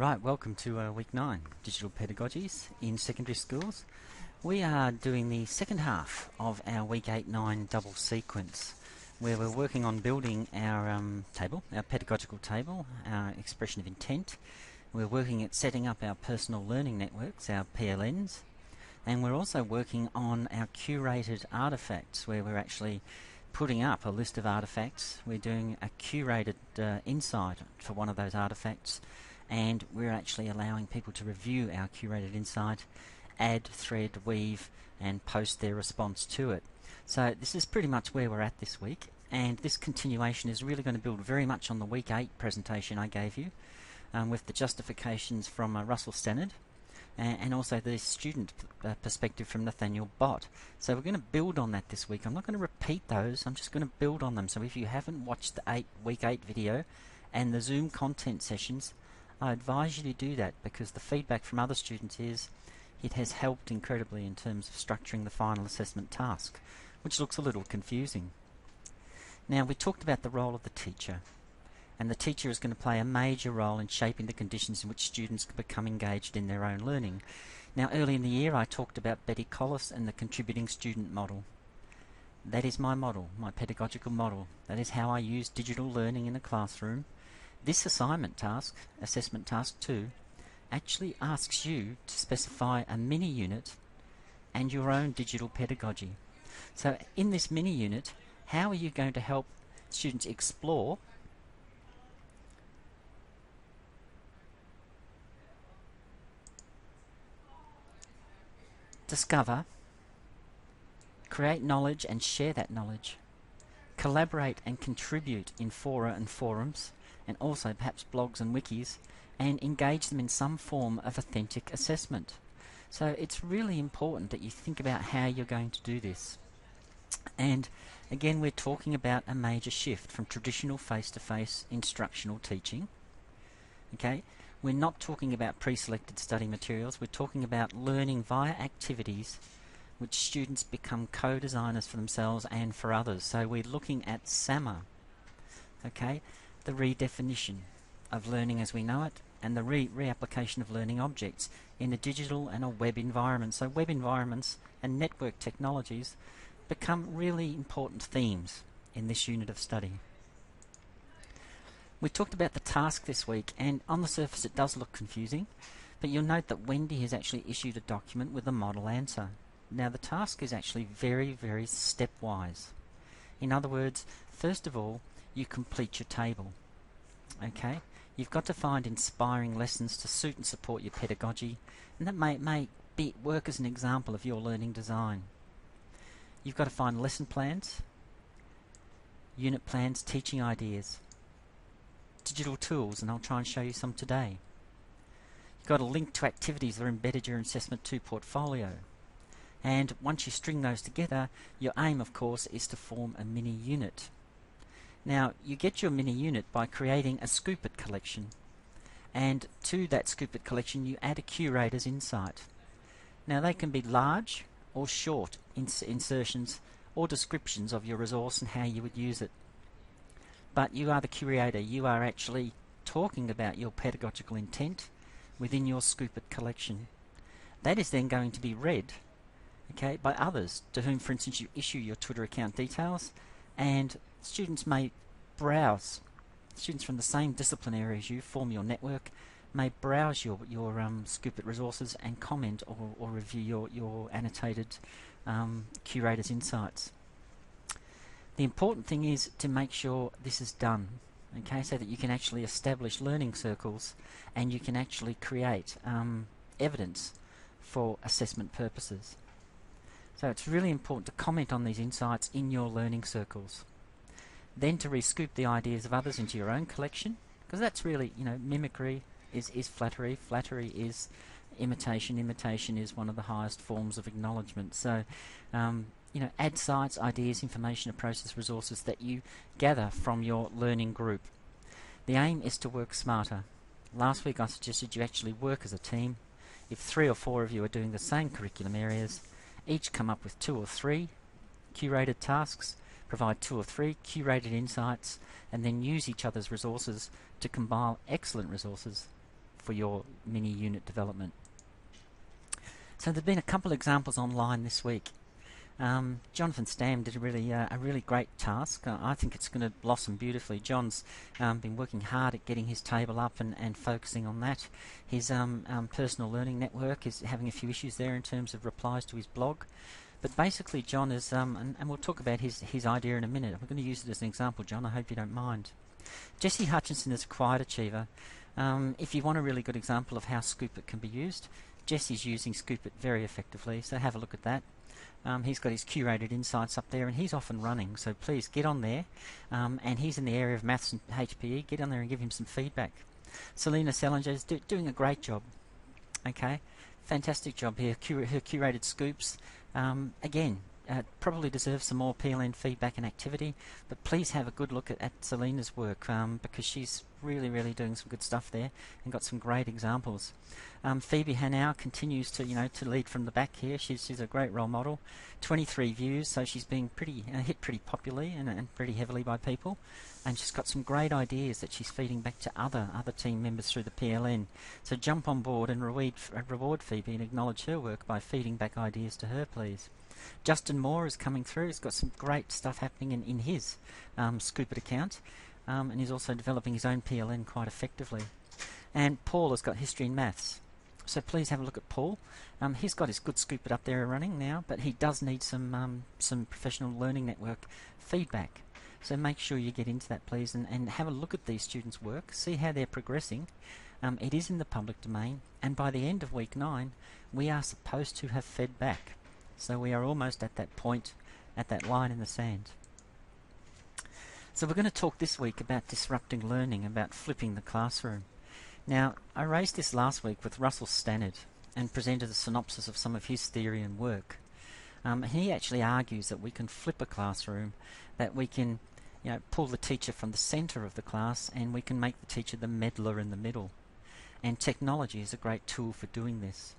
Right, welcome to week 9, Digital Pedagogies in secondary schools. We are doing the second half of our week 8-9 double sequence, where we're working on building our table, our pedagogical table, our expression of intent. We're working at setting up our personal learning networks, our PLNs, and we're also working on our curated artifacts, where we're actually putting up a list of artifacts. We're doing a curated insight for one of those artifacts, and we're actually allowing people to review our curated insight, add, thread, weave, and post their response to it. So this is pretty much where we're at this week, and this continuation is really going to build very much on the week 8 presentation I gave you, with the justifications from Russell Stannard, and also the student perspective from Nathaniel Bott. So we're going to build on that this week. I'm not going to repeat those, I'm just going to build on them. So if you haven't watched the week 8 video and the Zoom content sessions, I advise you to do that, because the feedback from other students is it has helped incredibly in terms of structuring the final assessment task, which looks a little confusing. Now, we talked about the role of the teacher, and the teacher is going to play a major role in shaping the conditions in which students become engaged in their own learning. Now, early in the year I talked about Betty Collis and the contributing student model. That is my model, my pedagogical model. That is how I use digital learning in the classroom. This assignment task, assessment task 2, actually asks you to specify a mini unit and your own digital pedagogy. So in this mini unit, how are you going to help students explore discover, create knowledge and share that knowledge, collaborate and contribute in fora and forums, and also perhaps blogs and wikis, and engage them in some form of authentic assessment. So it's really important that you think about how you're going to do this. And again, we're talking about a major shift from traditional face-to-face instructional teaching. Okay, we're not talking about pre-selected study materials, we're talking about learning via activities which students become co-designers for themselves and for others. So we're looking at SAMR, okay, the redefinition of learning as we know it, and the reapplication of learning objects in a digital and a web environment. So web environments and network technologies become really important themes in this unit of study. We talked about the task this week, and on the surface it does look confusing, but you'll note that Wendy has actually issued a document with a model answer. Now the task is actually very, very stepwise. In other words, first of all, you complete your table. Okay, you've got to find inspiring lessons to suit and support your pedagogy, and that may work as an example of your learning design. You've got to find lesson plans, unit plans, teaching ideas, digital tools, and I'll try and show you some today. You've got to link to activities that are embedded in your Assessment 2 portfolio. And once you string those together, your aim, of course, is to form a mini unit. Now, you get your mini unit by creating a Scoopit collection, and to that Scoopit collection you add a curator's insight. Now, they can be large or short insertions or descriptions of your resource and how you would use it. But you are the curator, you are actually talking about your pedagogical intent within your Scoopit collection. That is then going to be read, okay, by others to whom, for instance, you issue your Twitter account details, and students may browse. Students from the same discipline area as you form your network, may browse your Scoopit resources and comment or review your annotated curator's insights. The important thing is to make sure this is done, okay, so that you can actually establish learning circles and you can actually create evidence for assessment purposes. So it's really important to comment on these insights in your learning circles. Then to re-scoop the ideas of others into your own collection, because that's really, mimicry is flattery, flattery is imitation, imitation is one of the highest forms of acknowledgement. So, add sites, ideas, information, or process resources that you gather from your learning group. The aim is to work smarter. Last week I suggested you actually work as a team. If 3 or 4 of you are doing the same curriculum areas, each come up with 2 or 3 curated tasks, provide 2 or 3 curated insights, and then use each other's resources to compile excellent resources for your mini unit development. So there've been a couple of examples online this week. Jonathan Stam did a really great task. I think it's going to blossom beautifully. John's been working hard at getting his table up and focusing on that. His personal learning network is having a few issues there in terms of replies to his blog. But basically John is, and we'll talk about his idea in a minute. We're going to use it as an example, John. I hope you don't mind. Jesse Hutchinson is a quiet achiever. If you want a really good example of how Scoopit can be used, Jesse's using Scoopit very effectively, so have a look at that. He's got his curated insights up there, and he's off and running, so please get on there. And he's in the area of maths and HPE. Get on there and give him some feedback. Selena Selinger is doing a great job. Okay, fantastic job here. Her curated scoops, again, probably deserves some more PLN feedback and activity, but please have a good look at Selena's work, because she's really doing some good stuff there and got some great examples. Phoebe Hanau continues to lead from the back here. She's a great role model. 23 views, so she's being hit pretty popularly and pretty heavily by people, and she's got some great ideas that she's feeding back to other team members through the PLN. So jump on board and reward Phoebe and acknowledge her work by feeding back ideas to her, please. Justin Moore is coming through. He's got some great stuff happening in his Scoopit account, and he's also developing his own PLN quite effectively. And Paul has got history and maths. So please have a look at Paul. He's got his good Scoopit up there running now, but he does need some professional learning network feedback. So make sure you get into that, please, and have a look at these students' work, see how they're progressing. It is in the public domain, and by the end of week 9, we are supposed to have fed back. So we are almost at that point, at that line in the sand. So we're going to talk this week about disrupting learning, about flipping the classroom. Now, I raised this last week with Russell Stannard and presented a synopsis of some of his theory and work. He actually argues that we can flip a classroom, that we can pull the teacher from the centre of the class, and we can make the teacher the meddler in the middle. And technology is a great tool for doing this.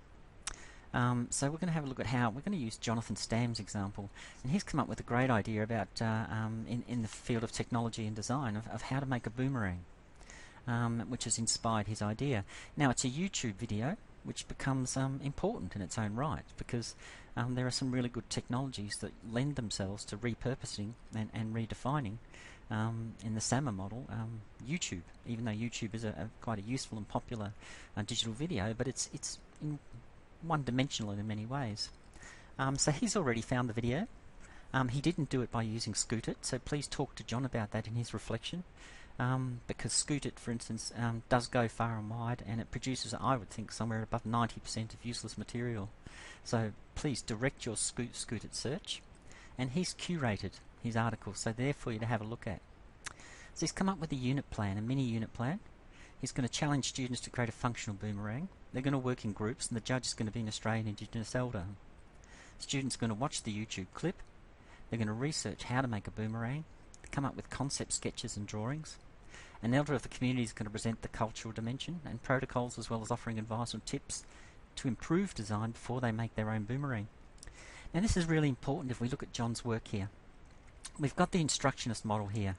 So we're going to have a look at how we're going to use Jonathan Stam's example, and he's come up with a great idea about in the field of technology and design of how to make a boomerang, which has inspired his idea. Now it's a YouTube video which becomes important in its own right, because there are some really good technologies that lend themselves to repurposing and redefining in the SAMA model. YouTube, even though YouTube is quite a useful and popular digital video, but it's in one-dimensional in many ways. So he's already found the video. He didn't do it by using Scootit, so please talk to John about that in his reflection, because Scootit, for instance, does go far and wide, and it produces, I would think, somewhere above 90% of useless material. So please direct your Scootit search, and he's curated his article, so there for you to have a look at. So he's come up with a unit plan, a mini unit plan. He's going to challenge students to create a functional boomerang. They're going to work in groups, and the judge is going to be an Australian Indigenous elder. Students are going to watch the YouTube clip. They're going to research how to make a boomerang, come up with concept sketches and drawings. An elder of the community is going to present the cultural dimension and protocols, as well as offering advice and tips to improve design before they make their own boomerang. Now this is really important if we look at John's work here. We've got the instructionist model here,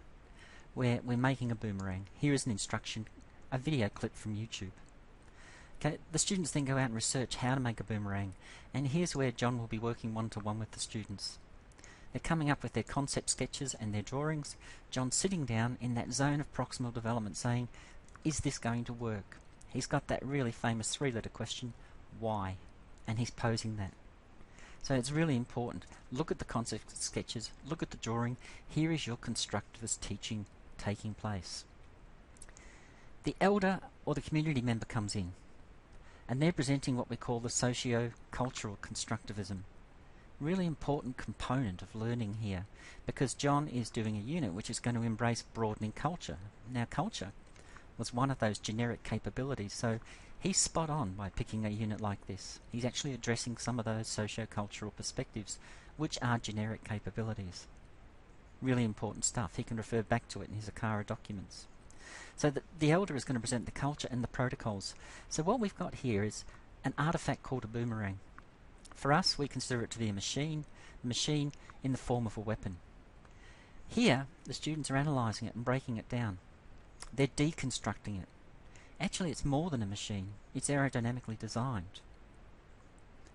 where we're making a boomerang. Here is an instruction, a video clip from YouTube. Okay, the students then go out and research how to make a boomerang, and here's where John will be working one-to-one with the students. They're coming up with their concept sketches and their drawings. John's sitting down in that zone of proximal development saying, is this going to work? He's got that really famous 3-letter question, why? And he's posing that. So it's really important. Look at the concept sketches, look at the drawing. Here is your constructivist teaching taking place. The elder or the community member comes in, and they're presenting what we call the socio-cultural constructivism. Really important component of learning here, because John is doing a unit which is going to embrace broadening culture. Now culture was one of those generic capabilities, so he's spot on by picking a unit like this. He's actually addressing some of those socio-cultural perspectives which are generic capabilities. Really important stuff. He can refer back to it in his Akara documents. So the elder is going to present the culture and the protocols. So what we've got here is an artifact called a boomerang. For us, we consider it to be a machine in the form of a weapon. Here, the students are analysing it and breaking it down. They're deconstructing it. Actually, it's more than a machine. It's aerodynamically designed.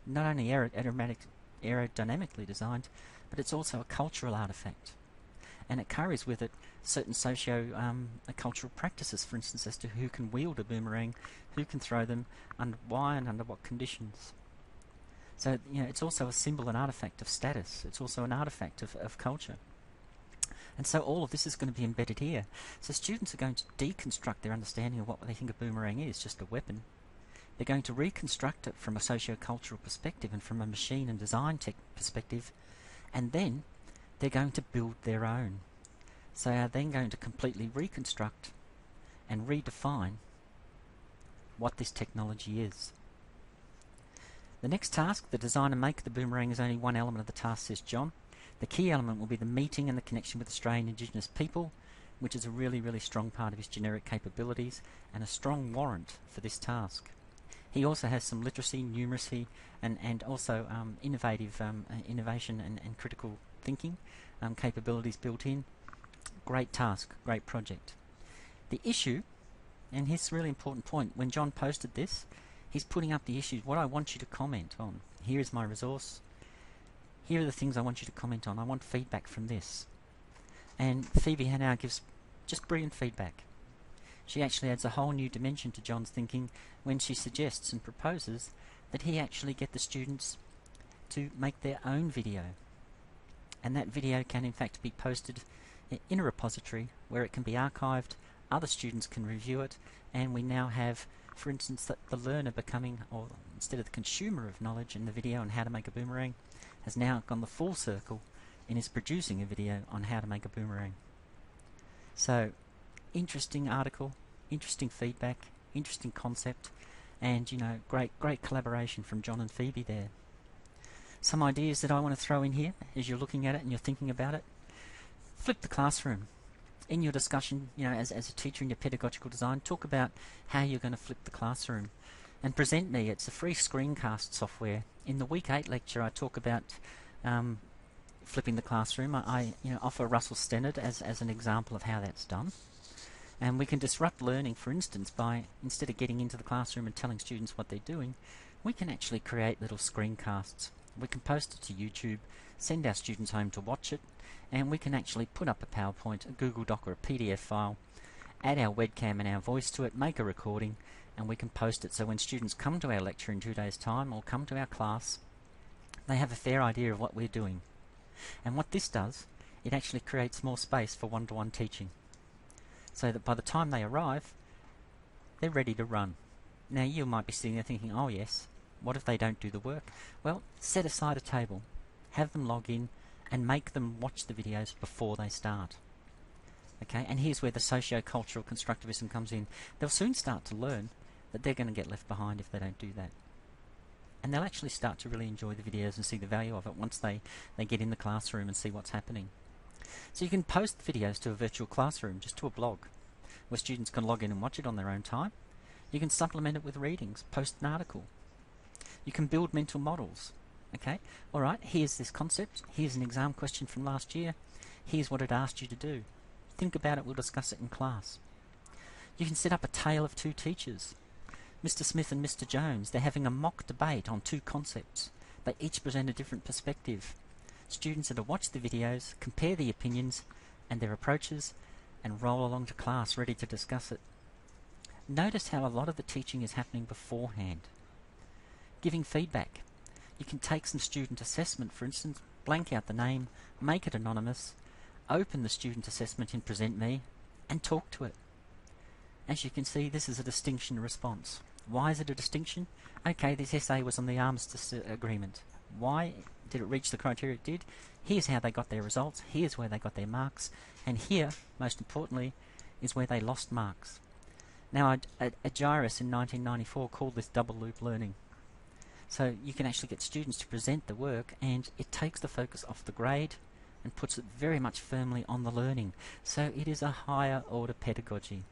Not only aerodynamically designed, but it's also a cultural artifact. And it carries with it certain cultural practices, for instance, as to who can wield a boomerang, who can throw them, and why and under what conditions. So, it's also a symbol and artifact of status. It's also an artifact of culture. And so all of this is going to be embedded here. So students are going to deconstruct their understanding of what they think a boomerang is, just a weapon. They're going to reconstruct it from a socio-cultural perspective and from a machine and design tech perspective, and then they're going to build their own. So they are then going to completely reconstruct and redefine what this technology is. The next task, the design and make of the boomerang, is only one element of the task, says John. The key element will be the meeting and the connection with Australian Indigenous people, which is a really, really strong part of his generic capabilities and a strong warrant for this task. He also has some literacy, numeracy, and also innovation and critical thinking capabilities built in. Great task, great project. The issue, and here's a really important point, when John posted this, he's putting up the issues, what I want you to comment on. Here is my resource. Here are the things I want you to comment on. I want feedback from this. And Phoebe now gives just brilliant feedback. She actually adds a whole new dimension to John's thinking when she suggests and proposes that he actually get the students to make their own video. And that video can in fact be posted in a repository where it can be archived, other students can review it, and we now have, for instance, the learner becoming, or instead of the consumer of knowledge in the video on how to make a boomerang, has now gone the full circle and is producing a video on how to make a boomerang. So, interesting article, interesting feedback, interesting concept, and great collaboration from John and Phoebe there. Some ideas that I want to throw in here as you're looking at it and you're thinking about it. Flip the classroom. In your discussion, as a teacher in your pedagogical design, talk about how you're going to flip the classroom. And Present Me, it's a free screencast software. In the Week 8 lecture, I talk about flipping the classroom. I offer Russell Stennard as an example of how that's done. And we can disrupt learning, for instance, by, instead of getting into the classroom and telling students what they're doing, we can actually create little screencasts. We can post it to YouTube, send our students home to watch it, and we can actually put up a PowerPoint, a Google Doc or a PDF file, add our webcam and our voice to it, make a recording, and we can post it so when students come to our lecture in 2 days' time or come to our class, they have a fair idea of what we're doing. And what this does, it actually creates more space for one-to-one teaching, so that by the time they arrive, they're ready to run. Now you might be sitting there thinking, oh yes, what if they don't do the work? Well, set aside a table, have them log in, and make them watch the videos before they start. Okay, and here's where the socio-cultural constructivism comes in. They'll soon start to learn that they're going to get left behind if they don't do that. And they'll actually start to really enjoy the videos and see the value of it once they get in the classroom and see what's happening. So you can post videos to a virtual classroom, just to a blog, where students can log in and watch it on their own time. You can supplement it with readings, post an article. You can build mental models. Okay, alright, here's this concept, here's an exam question from last year, here's what it asked you to do. Think about it, we'll discuss it in class. You can set up a tale of two teachers. Mr. Smith and Mr. Jones, they're having a mock debate on two concepts. They each present a different perspective. Students are to watch the videos, compare the opinions and their approaches, and roll along to class ready to discuss it. Notice how a lot of the teaching is happening beforehand. Giving feedback. You can take some student assessment, for instance, blank out the name, make it anonymous, open the student assessment in Present Me, and talk to it. As you can see, this is a distinction response. Why is it a distinction? Okay, this essay was on the armistice agreement. Why did it reach the criteria it did? Here's how they got their results, here's where they got their marks, and here, most importantly, is where they lost marks. Now, Agirus in 1994 called this double loop learning. So you can actually get students to present the work, and it takes the focus off the grade and puts it very much firmly on the learning. So it is a higher order pedagogy.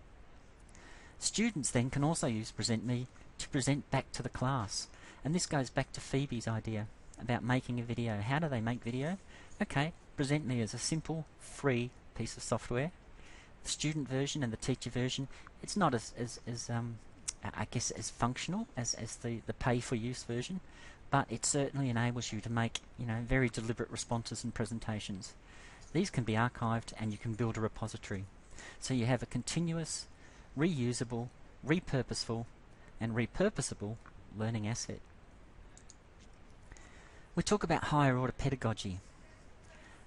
Students then can also use Present Me to present back to the class. And this goes back to Phoebe's idea about making a video. How do they make video? Okay, Present Me is a simple, free piece of software The student version and the teacher version, it's not as I guess as functional as the pay for use version, but it certainly enables you to make very deliberate responses and presentations. These can be archived and you can build a repository. So you have a continuous, reusable, repurposeful and repurposable learning asset. We talk about higher order pedagogy.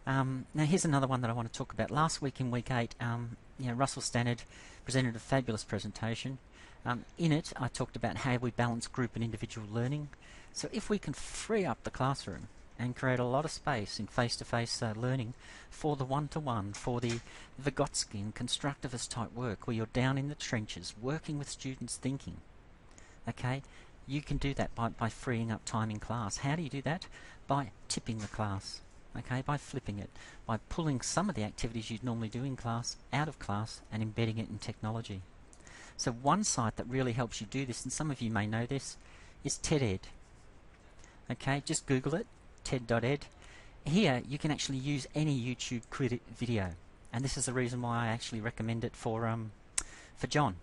Now here's another one that I want to talk about. Last week in week 8, Russell Stannard presented a fabulous presentation. In it, I talked about how we balance group and individual learning. So if we can free up the classroom and create a lot of space in face-to-face learning for the one-to-one, for the Vygotsky and constructivist type work where you're down in the trenches working with students thinking, okay, you can do that by freeing up time in class. How do you do that? By tipping the class, okay, by flipping it, by pulling some of the activities you'd normally do in class out of class and embedding it in technology. So one site that really helps you do this, and some of you may know this, is TED-Ed. Okay, just Google it, TED.ed. Here you can actually use any YouTube video, and this is the reason why I actually recommend it for John,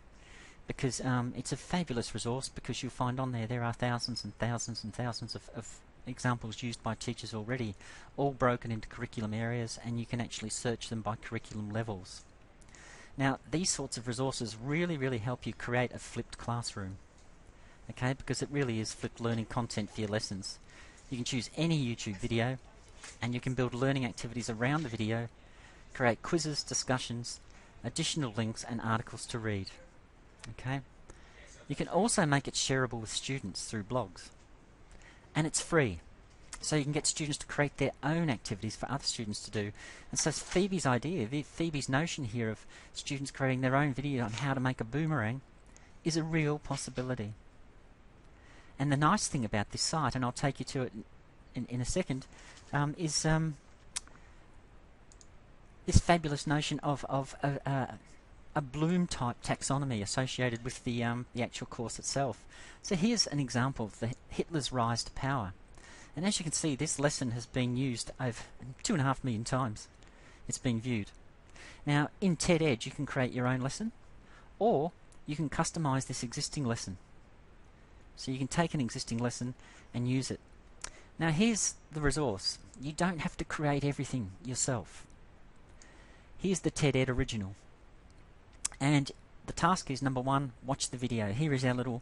because it's a fabulous resource, because you'll find on there are thousands and thousands and thousands of examples used by teachers already, all broken into curriculum areas, and you can actually search them by curriculum levels. Now these sorts of resources really help you create a flipped classroom, okay, because it really is flipped learning content for your lessons. You can choose any YouTube video and you can build learning activities around the video, create quizzes, discussions, additional links and articles to read. Okay, you can also make it shareable with students through blogs, and it's free, so you can get students to create their own activities for other students to do. And so Phoebe's idea, Phoebe's notion here of students creating their own video on how to make a boomerang is a real possibility. And the nice thing about this site, and I'll take you to it in a second, is this fabulous notion of a Bloom type taxonomy associated with the actual course itself. So here's an example of Hitler's rise to power. And as you can see, this lesson has been used over 2.5 million times. It's been viewed. Now in TED-Ed you can create your own lesson, or you can customize this existing lesson. So you can take an existing lesson and use it. Now here's the resource. You don't have to create everything yourself. Here's the TED-Ed original. And the task is, number 1, watch the video. Here is our little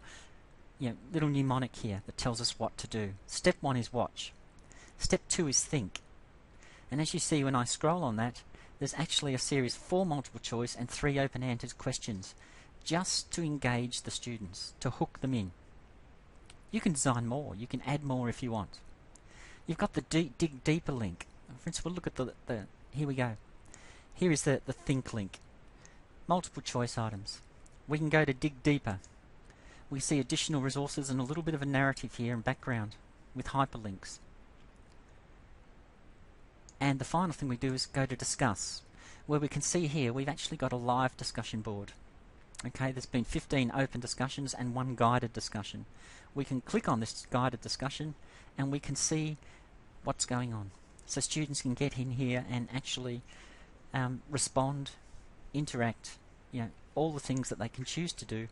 mnemonic here that tells us what to do. Step 1 is watch. Step 2 is think. And as you see when I scroll on that, there's actually a series 4 multiple choice and 3 open-ended questions, just to engage the students, to hook them in. You can design more, you can add more if you want. You've got the dig deeper link. For instance, we'll look at the here we go. Here is the think link. Multiple choice items. We can go to dig deeper. We see additional resources and a little bit of a narrative here and background with hyperlinks. And the final thing we do is go to discuss, where we can see here we've actually got a live discussion board. Okay, there's been 15 open discussions and 1 guided discussion. We can click on this guided discussion and we can see what's going on. So students can get in here and actually respond, interact, all the things that they can choose to do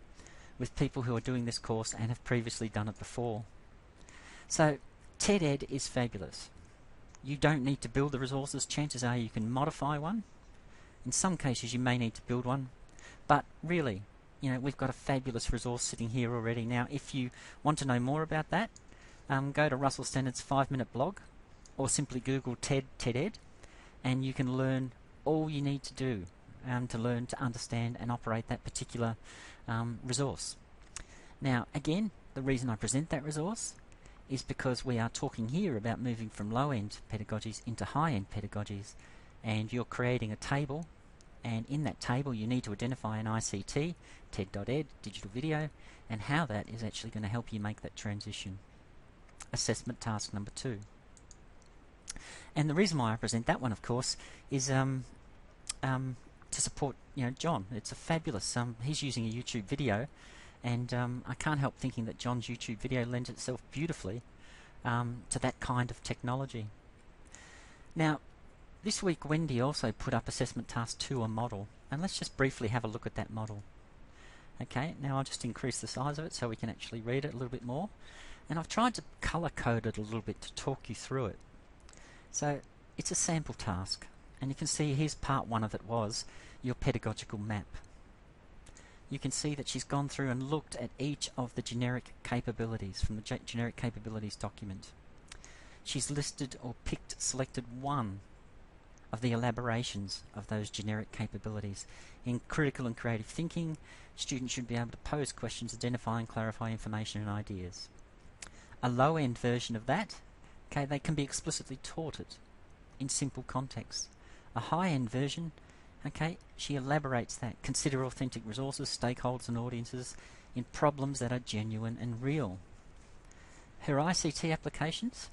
with people who are doing this course and have previously done it before. So TED-Ed is fabulous. You don't need to build the resources. Chances are you can modify one. In some cases you may need to build one, but really, we've got a fabulous resource sitting here already. Now if you want to know more about that, go to Russell Stannard's 5-minute blog, or simply Google TED-Ed, and you can learn all you need to do to learn to understand and operate that particular resource. Now again, the reason I present that resource is because we are talking here about moving from low-end pedagogies into high-end pedagogies, and you're creating a table, and in that table you need to identify an ICT, TED.ed, digital video, and how that is actually going to help you make that transition. Assessment task number 2. And the reason why I present that one, of course, is to support John. It's a fabulous, he's using a YouTube video, and I can't help thinking that John's YouTube video lends itself beautifully to that kind of technology. Now this week Wendy also put up assessment task 2 on model, And let's just briefly have a look at that model. Okay, now I'll just increase the size of it so we can actually read it a little bit more. And I've tried to colour code it a little bit to talk you through it. So it's a sample task, and you can see here's part one of it was your pedagogical map. You can see that she's gone through and looked at each of the generic capabilities from the generic capabilities document. She's listed or selected one of the elaborations of those generic capabilities. In critical and creative thinking, students should be able to pose questions, identify and clarify information and ideas. A low-end version of that, okay, they can be explicitly taught it in simple contexts. A high-end version, okay, she elaborates that. Consider authentic resources, stakeholders and audiences in problems that are genuine and real. Her ICT applications,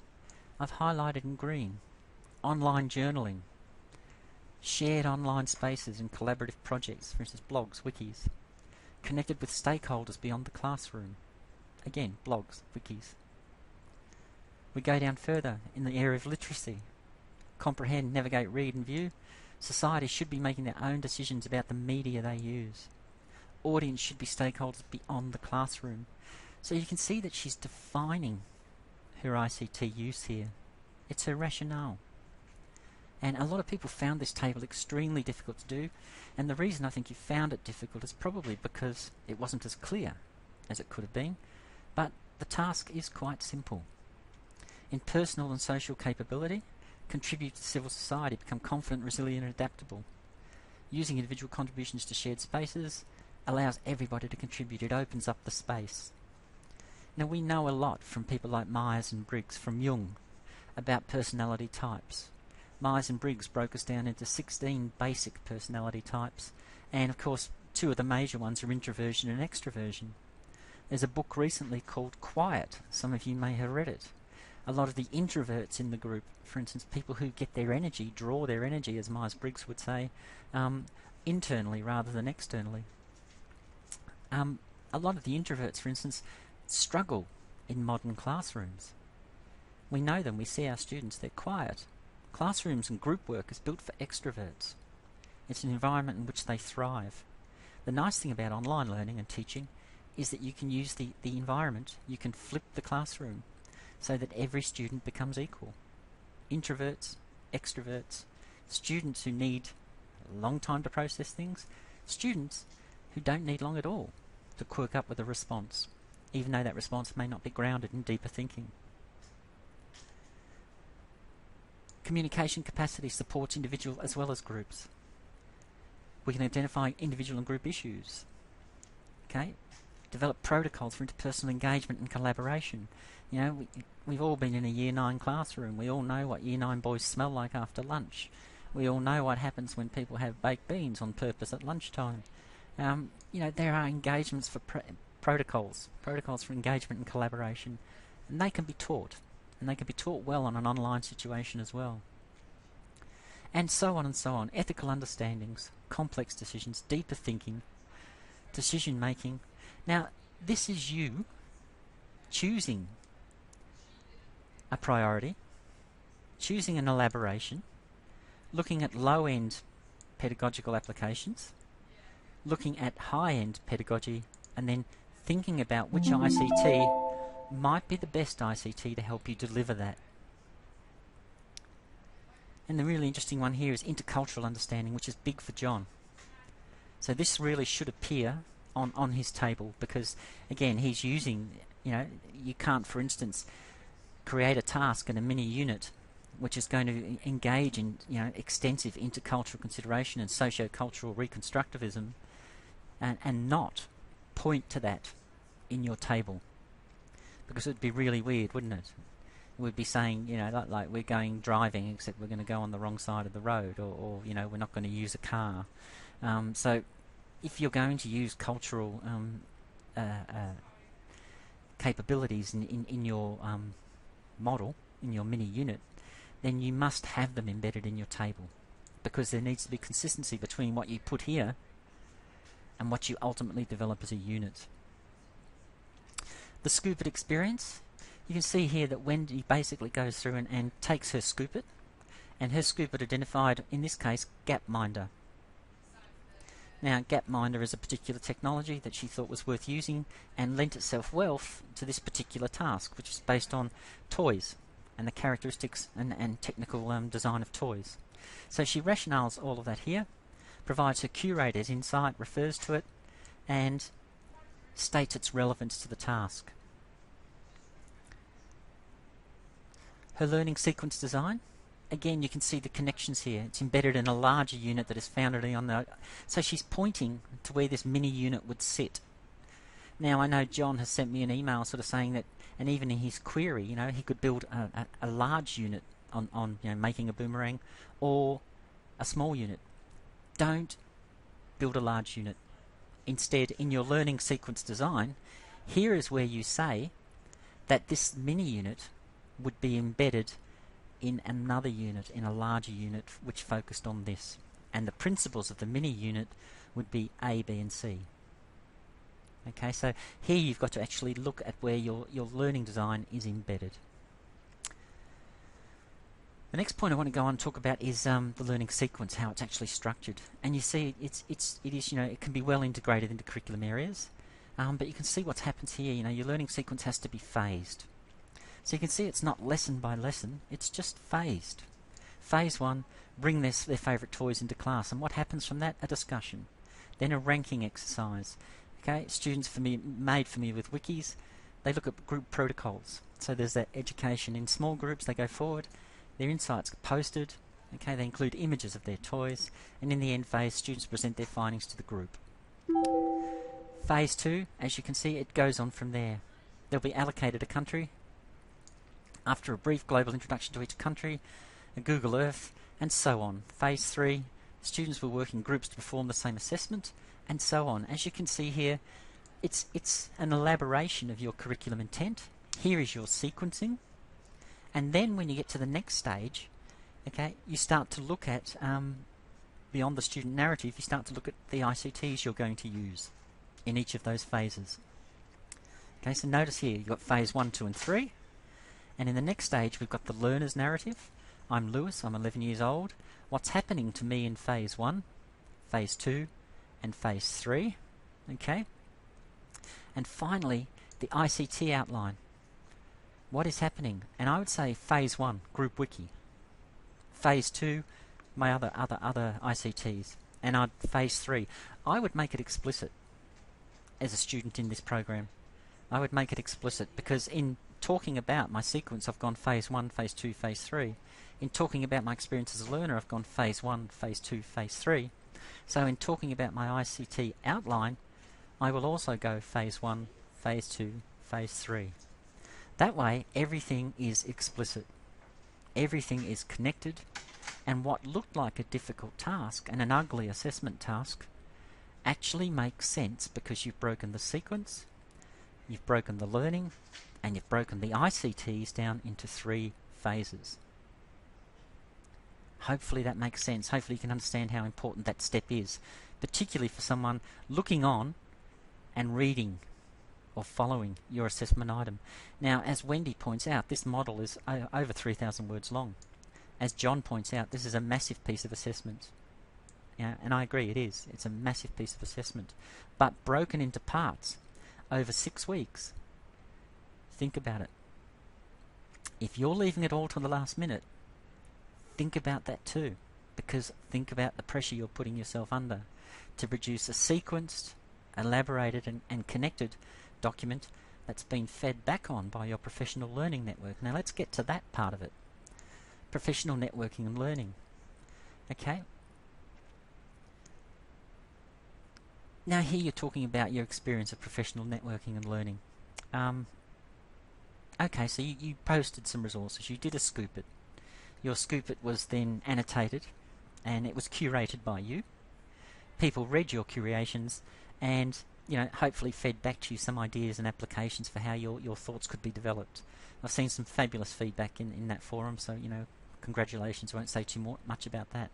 I've highlighted in green. Online journaling, shared online spaces and collaborative projects, for instance blogs, wikis, connected with stakeholders beyond the classroom. Again, blogs, wikis. We go down further in the area of literacy. Comprehend, navigate, read and view. Society should be making their own decisions about the media they use. Audience should be stakeholders beyond the classroom. So you can see that she's defining her ICT use here. It's her rationale. And a lot of people found this table extremely difficult to do, and the reason I think you found it difficult is probably because it wasn't as clear as it could have been, but the task is quite simple. In personal and social capability, contribute to civil society, become confident, resilient and adaptable. Using individual contributions to shared spaces allows everybody to contribute. It opens up the space. Now we know a lot from people like Myers and Briggs, from Jung, about personality types. Myers and Briggs broke us down into 16 basic personality types, and of course two of the major ones are introversion and extroversion. There's a book recently called Quiet. Some of you may have read it. A lot of the introverts in the group, for instance, people who get their energy, draw their energy, as Myers-Briggs would say, internally rather than externally. A lot of the introverts, for instance, struggle in modern classrooms. We know them, we see our students, they're quiet. Classrooms and group work is built for extroverts. It's an environment in which they thrive. The nice thing about online learning and teaching is that you can use the environment, you can flip the classroom so that every student becomes equal. Introverts, extroverts, students who need a long time to process things, students who don't need long at all to quirk up with a response, even though that response may not be grounded in deeper thinking. Communication capacity supports individual as well as groups. We can identify individual and group issues. Okay, develop protocols for interpersonal engagement and collaboration. You know, we've all been in a Year 9 classroom. We all know what Year 9 boys smell like after lunch. We all know what happens when people have baked beans on purpose at lunchtime. You know, there are engagements for protocols for engagement and collaboration, and they can be taught, and they can be taught well on an online situation as well. And so on and so on. Ethical understandings, complex decisions, deeper thinking, decision making. Now, this is you choosing a priority, choosing an elaboration, looking at low-end pedagogical applications, looking at high-end pedagogy, and then thinking about which ICT might be the best ICT to help you deliver that. And the really interesting one here is intercultural understanding, which is big for John. So this really should appear on his table, because again, he's using, you know, you can't, for instance, create a task in a mini unit which is going to engage in, you know, extensive intercultural consideration and socio-cultural reconstructivism and not point to that in your table, because it would be really weird, wouldn't it? It would be saying, you know, like we're going driving, except we're going to go on the wrong side of the road, or you know, we're not going to use a car. So if you're going to use cultural capabilities in your model, in your mini unit, then you must have them embedded in your table, because there needs to be consistency between what you put here and what you ultimately develop as a unit. The Scoop It experience, you can see here that Wendy basically goes through and takes her Scoop It, and her Scoop It identified, in this case, Gapminder. Now, Gapminder is a particular technology that she thought was worth using and lent itself well to this particular task, which is based on toys and the characteristics and technical design of toys. So she rationales all of that here, provides her curator's insight, refers to it, and states its relevance to the task. Her learning sequence design, again, you can see the connections here. It's embedded in a larger unit that is founded on the... So she's pointing to where this mini unit would sit. Now, I know John has sent me an email sort of saying that, and even in his query, he could build a large unit on making a boomerang, or a small unit. Don't build a large unit. Instead, in your learning sequence design, here is where you say that this mini unit would be embedded in another unit, in a larger unit which focused on this. And the principles of the mini unit would be A, B and C. Okay, so here you've got to actually look at where your learning design is embedded. The next point I want to go on and talk about is the learning sequence, how it's actually structured. And you see it is it can be well integrated into curriculum areas, but you can see what happens here. Your learning sequence has to be phased. So you can see it's not lesson by lesson, it's just phased. Phase 1, bring their favourite toys into class, and what happens from that? A discussion. Then a ranking exercise. Okay, students made familiar with wikis, they look at group protocols. So there's that education in small groups, they go forward, their insights are posted, okay, they include images of their toys, and in the end phase, students present their findings to the group. Phase 2, as you can see, it goes on from there. They'll be allocated a country. After a brief global introduction to each country, a Google Earth, and so on. Phase 3, students will work in groups to perform the same assessment, and so on. As you can see here, it's an elaboration of your curriculum intent. Here is your sequencing. And then when you get to the next stage, okay, you start to look at, beyond the student narrative, you start to look at the ICTs you're going to use in each of those phases. Okay, so notice here, you've got phase 1, 2 and 3. And in the next stage, we've got the learner's narrative. I'm Lewis, I'm 11 years old. What's happening to me in phase 1, phase 2, and phase 3? Okay. And finally, the ICT outline. What is happening? And I would say phase 1, group wiki. Phase 2, my other ICTs. And phase 3, I would make it explicit as a student in this program. I would make it explicit because in talking about my sequence, I've gone phase 1, phase 2, phase 3. In talking about my experience as a learner, I've gone phase 1, phase 2, phase 3. So in talking about my ICT outline, I will also go phase 1, phase 2, phase 3. That way, everything is explicit. Everything is connected, and what looked like a difficult task and an ugly assessment task actually makes sense because you've broken the sequence, you've broken the learning, and you've broken the ICTs down into 3 phases. Hopefully that makes sense. Hopefully you can understand how important that step is, particularly for someone looking on and reading or following your assessment item. Now, as Wendy points out, this model is over 3,000 words long. As John points out, this is a massive piece of assessment. Yeah, and I agree, it is. It's a massive piece of assessment. But broken into parts over 6 weeks. Think about it. If you're leaving it all to the last minute, think about that too. Because think about the pressure you're putting yourself under to produce a sequenced, elaborated and connected document that's been fed back on by your professional learning network. Now let's get to that part of it. Professional networking and learning. Okay. Now here you're talking about your experience of professional networking and learning. Okay, so you posted some resources. You did a scoop it. Your scoop it was then annotated and it was curated by you. People read your curations and hopefully fed back to you some ideas and applications for how your thoughts could be developed. I've seen some fabulous feedback in that forum, so congratulations. I won't say too much about that.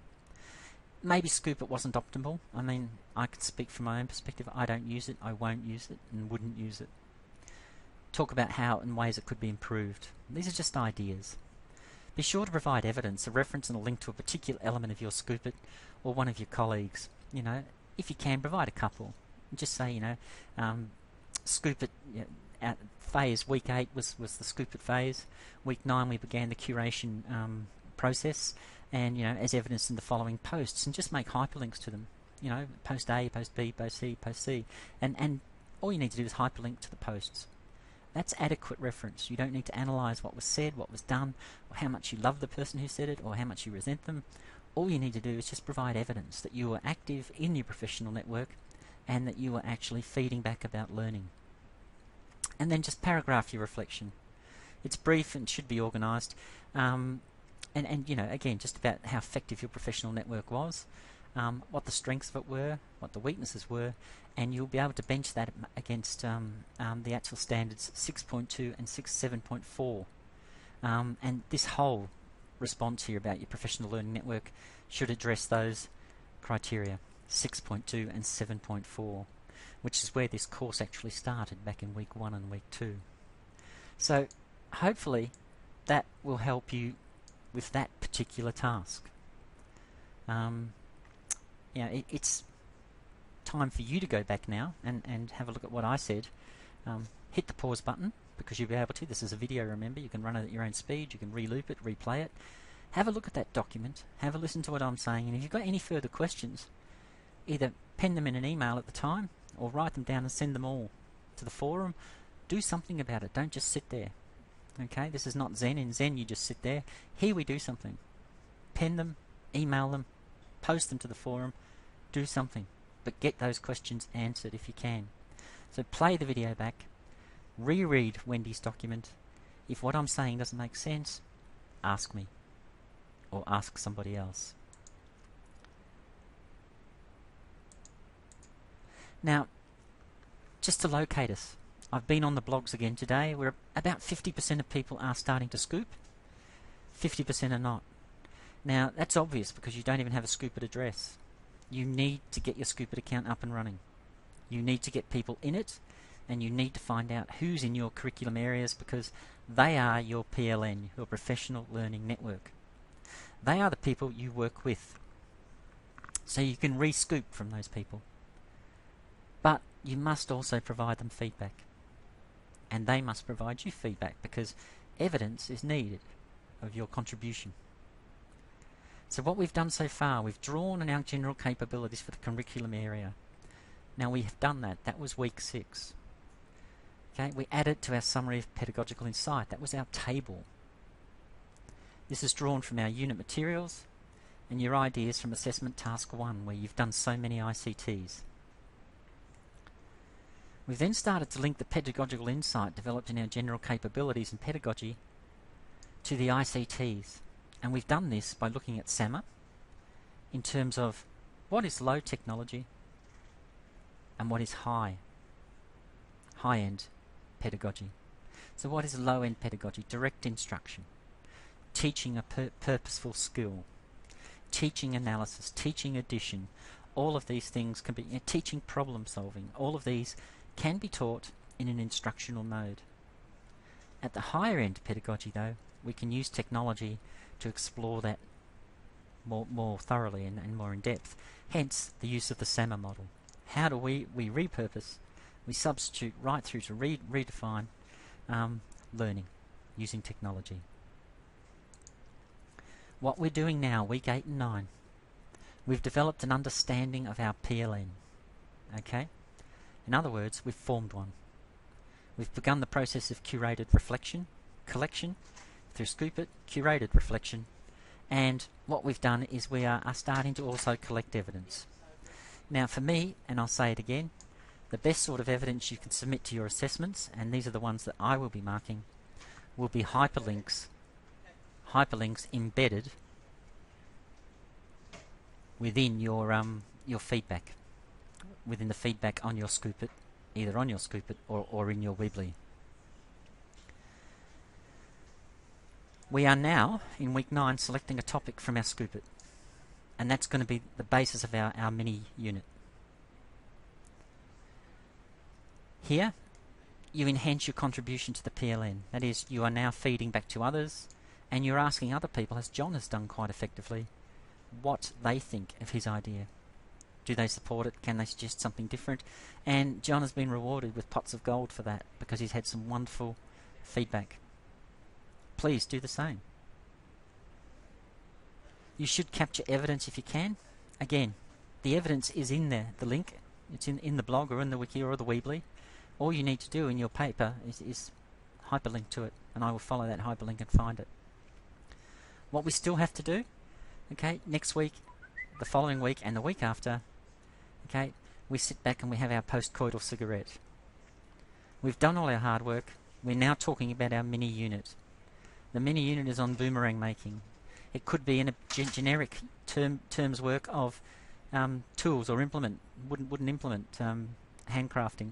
Maybe Scoop it wasn't optimal. I mean, I can speak from my own perspective. I don't use it, I won't use it, and wouldn't use it. Talk about how and ways it could be improved. These are just ideas. Be sure to provide evidence, a reference and a link to a particular element of your Scoop it or one of your colleagues. if you can, provide a couple. Just say, scoop it. At phase week 8 was the scoop it phase. Week 9 we began the curation process, and as evidenced in the following posts, and just make hyperlinks to them. Post A, post B, post C, post C, and all you need to do is hyperlink to the posts. That's adequate reference. You don't need to analyse what was said, what was done, or how much you love the person who said it, or how much you resent them. All you need to do is just provide evidence that you were active in your professional network and that you were actually feeding back about learning. And then just paragraph your reflection. It's brief and should be organised. And again, just about how effective your professional network was, what the strengths of it were, what the weaknesses were, and you'll be able to bench that against the actual standards 6.2 and 7.4. And this whole response here about your professional learning network should address those criteria, 6.2 and 7.4, which is where this course actually started back in week 1 and week 2. So hopefully that will help you with that particular task. It's time for you to go back now and have a look at what I said. Hit the pause button, because you'll be able to. This is a video, remember. You can run it at your own speed. You can re-loop it, replay it. Have a look at that document. Have a listen to what I'm saying. And if you've got any further questions, either pen them in an email at the time or write them down and send them all to the forum. Do something about it. Don't just sit there. Okay, this is not Zen. In Zen, you just sit there. Here we do something. Pen them, email them, post them to the forum. Do something. But get those questions answered if you can. So play the video back. Reread Wendy's document. If what I'm saying doesn't make sense, ask me. Or ask somebody else. Now, just to locate us, I've been on the blogs again today. We're about 50% of people are starting to scoop. 50% are not. Now, that's obvious because you don't even have a Scoopit address. You need to get your Scoopit account up and running. You need to get people in it, and you need to find out who's in your curriculum areas, because they are your PLN, your Professional Learning Network. They are the people you work with. So you can re-scoop from those people. But you must also provide them feedback. And they must provide you feedback, because evidence is needed of your contribution. So what we've done so far, we've drawn on our general capabilities for the curriculum area. Now we have done that. That was week 6. Okay, we added to our summary of pedagogical insight. That was our table. This is drawn from our unit materials and your ideas from assessment task 1, where you've done so many ICTs. We've then started to link the pedagogical insight developed in our general capabilities in pedagogy to the ICTs. And we've done this by looking at SAMA in terms of what is low technology and what is high-end pedagogy. So what is low-end pedagogy? Direct instruction, teaching a purposeful skill, teaching analysis, teaching addition. All of these things can be teaching problem solving. All of these can be taught in an instructional mode. At the higher end pedagogy, though, we can use technology to explore that more thoroughly and more in depth. Hence the use of the SAMA model. How do we repurpose, we substitute right through to redefine learning using technology. What we're doing now, week 8 and 9, we've developed an understanding of our PLN. Okay? In other words, we've formed one. We've begun the process of curated reflection, collection, through Scoopit, curated reflection, and what we've done is we are starting to also collect evidence. Now for me, and I'll say it again, the best sort of evidence you can submit to your assessments, and these are the ones that I will be marking, will be hyperlinks embedded within your feedback, within the feedback on your Scoopit, either on your Scoopit or in your Weebly. We are now, in week 9, selecting a topic from our Scoopit, and that's going to be the basis of our mini unit. Here, you enhance your contribution to the PLN. That is, you are now feeding back to others, and you're asking other people, as John has done quite effectively, what they think of his idea. Do they support it? Can they suggest something different? And John has been rewarded with pots of gold for that because he's had some wonderful feedback. Please do the same. You should capture evidence if you can. Again, the evidence is in there, the link. It's in the blog or in the wiki or the Weebly. All you need to do in your paper is hyperlink to it, and I will follow that hyperlink and find it. What we still have to do, okay, next week, the following week, and the week after, okay, we sit back and we have our post-coital cigarette. We've done all our hard work. We're now talking about our mini unit. The mini unit is on boomerang making. It could be in a generic terms work of tools or wooden implement, handcrafting.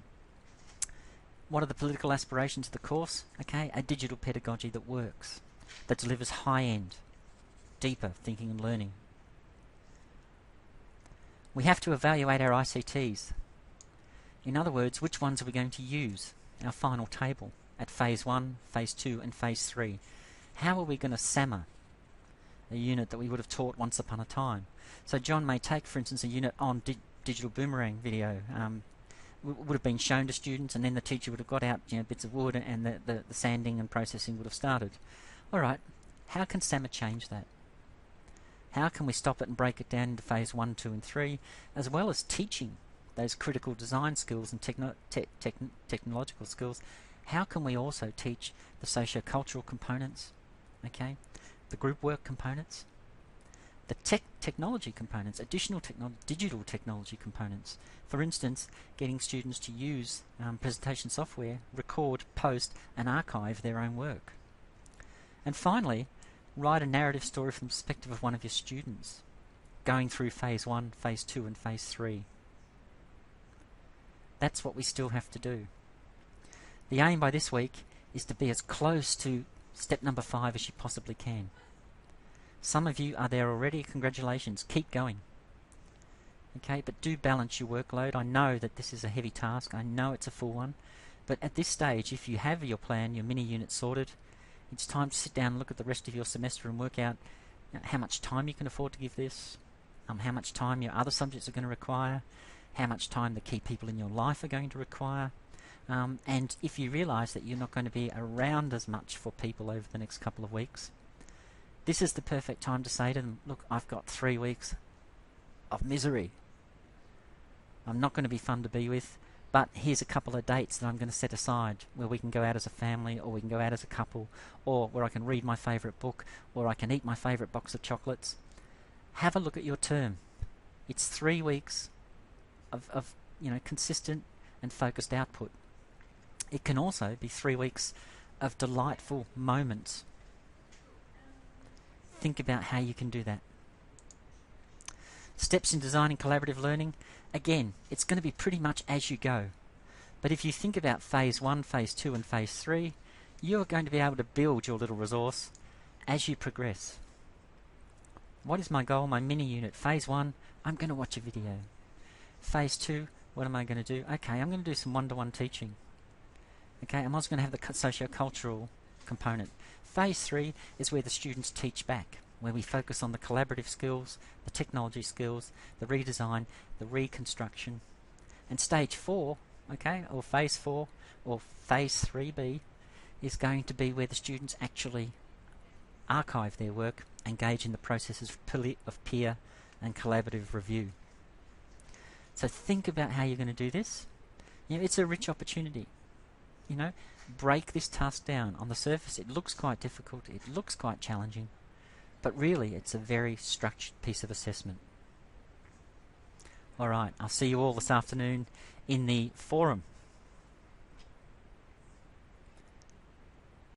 What are the political aspirations of the course? Okay, a digital pedagogy that works, that delivers high-end, deeper thinking and learning. We have to evaluate our ICTs. In other words, which ones are we going to use? Our final table at Phase 1, Phase 2 and Phase 3. How are we going to SAMR a unit that we would have taught once upon a time? So John may take, for instance, a unit on digital boomerang video. Would have been shown to students, and then the teacher would have got out bits of wood, and the sanding and processing would have started. Alright, how can SAMR change that? How can we stop it and break it down into Phase 1, 2 and 3, as well as teaching those critical design skills and technological skills? How can we also teach the socio-cultural components, okay, the group work components, the technology components, additional digital technology components? For instance, getting students to use presentation software, record, post and archive their own work. And finally, write a narrative story from the perspective of one of your students, going through Phase 1, Phase 2 and Phase 3. That's what we still have to do. The aim by this week is to be as close to step number 5 as you possibly can. Some of you are there already. Congratulations. Keep going. Okay, but do balance your workload. I know that this is a heavy task. I know it's a full one. But at this stage, if you have your plan, your mini unit sorted, it's time to sit down and look at the rest of your semester and work out how much time you can afford to give this, how much time your other subjects are going to require, how much time the key people in your life are going to require. And if you realise that you're not going to be around as much for people over the next couple of weeks, this is the perfect time to say to them, look, I've got 3 weeks of misery. I'm not going to be fun to be with, but here's a couple of dates that I'm going to set aside where we can go out as a family, or we can go out as a couple, or where I can read my favourite book, or I can eat my favourite box of chocolates. Have a look at your term. It's 3 weeks of consistent and focused output. It can also be 3 weeks of delightful moments. Think about how you can do that. Steps in designing collaborative learning. Again, it's going to be pretty much as you go. But if you think about Phase 1, Phase 2 and Phase 3, you're going to be able to build your little resource as you progress. What is my goal? My mini unit. Phase 1, I'm going to watch a video. Phase 2, what am I going to do? Okay, I'm going to do some one-to-one teaching. Okay, I'm also going to have the socio-cultural component. Phase 3 is where the students teach back, where we focus on the collaborative skills, the technology skills, the redesign, the reconstruction. And Stage 4, okay, or Phase 4, or Phase 3B, is going to be where the students actually archive their work, engage in the processes of peer and collaborative review. So think about how you're going to do this. It's a rich opportunity. Break this task down. On the surface, it looks quite difficult, it looks quite challenging, but really it's a very structured piece of assessment. Alright, I'll see you all this afternoon in the forum.